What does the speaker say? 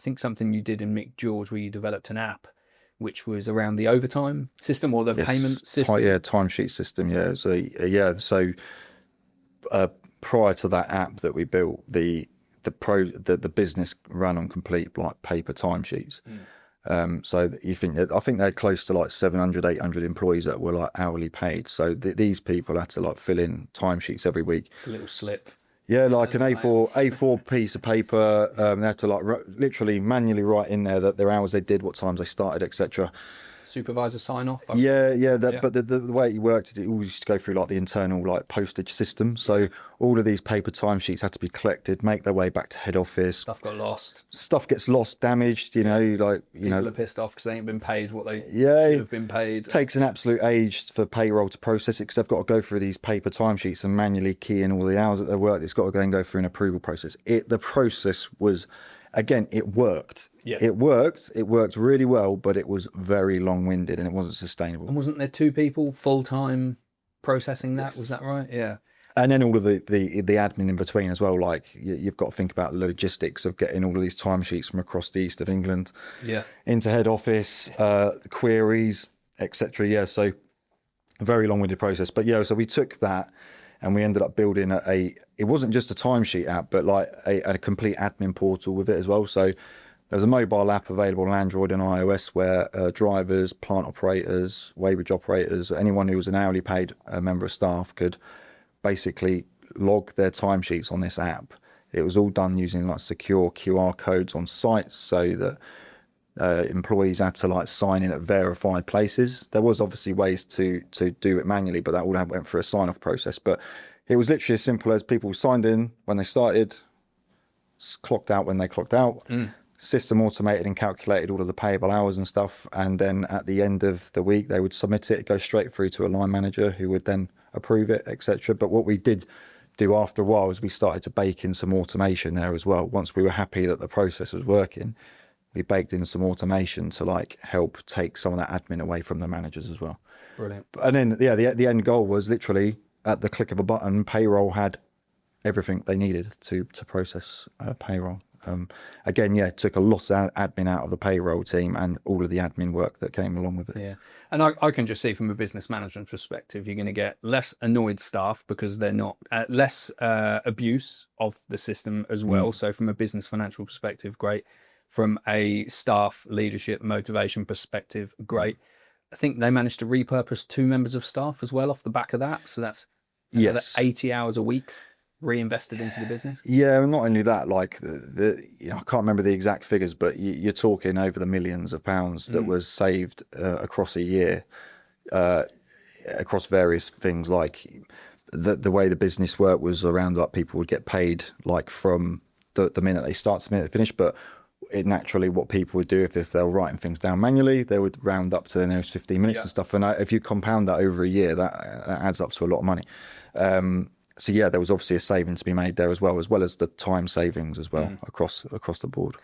think something you did in Mick George where you developed an app which was around the overtime system or the payment system. Timesheet system. So prior to that app that we built, the business ran on complete like paper timesheets. So you think that, I think they had close to like 700, 800 employees that were like hourly paid. So these people had to like fill in timesheets every week. A little slip. Yeah, like an A4 piece of paper. They had to like literally manually write in there that their hours they did, what times they started, etc. Supervisor sign off. But the way it worked, it all used to go through like the internal like postage system. So all of these paper timesheets had to be collected, make their way back to head office. Stuff got lost. Stuff gets lost, damaged. People are pissed off because they ain't been paid what they should have been paid. It takes an absolute age for payroll to process it because they've got to go through these paper timesheets and manually key in all the hours that they worked. It's got to then go through an approval process. The process was. Again, it worked. Yeah. It worked really well, but it was very long-winded and it wasn't sustainable. And wasn't there 2 people full-time processing that? Yes. Was that right? Yeah. And then all of the admin in between as well. Like you've got to think about the logistics of getting all of these timesheets from across the east of England, into head office, queries, etc. Yeah, so a very long-winded process. But so we took that. And we ended up building it wasn't just a timesheet app, but like a complete admin portal with it as well. So there's a mobile app available on Android and iOS where drivers, plant operators, weighbridge operators, anyone who was an hourly paid member of staff could basically log their timesheets on this app. It was all done using like secure QR codes on sites so that employees had to like sign in at verified places. There was obviously ways to do it manually, but that all went through a sign-off process. But it was literally as simple as people signed in when they started, clocked out when they clocked out, system automated and calculated all of the payable hours and stuff. And then at the end of the week, they would submit it, go straight through to a line manager who would then approve it, etc. But what we did do after a while is we started to bake in some automation there as well. Once we were happy that the process was working, we baked in some automation to like help take some of that admin away from the managers as well. Brilliant. And then the end goal was literally at the click of a button, payroll had everything they needed to process payroll. Again, it took a lot of admin out of the payroll team and all of the admin work that came along with it. Yeah, and I can just see from a business management perspective, you're going to get less annoyed staff because they're not less abuse of the system as well. So from a business financial perspective, great. From a staff leadership motivation perspective, great. I think they managed to repurpose 2 members of staff as well off the back of that. So that's 80 hours a week reinvested into the business. Yeah, and not only that, like I can't remember the exact figures, but you're talking over the millions of pounds that was saved across a year, across various things. Like the way the business worked was around like people would get paid like from the minute they start to the minute they finish, but naturally what people would do if they were writing things down manually, they would round up to the nearest 15 minutes and stuff. And if you compound that over a year, that adds up to a lot of money. So there was obviously a saving to be made there as well as the time savings as well across the board.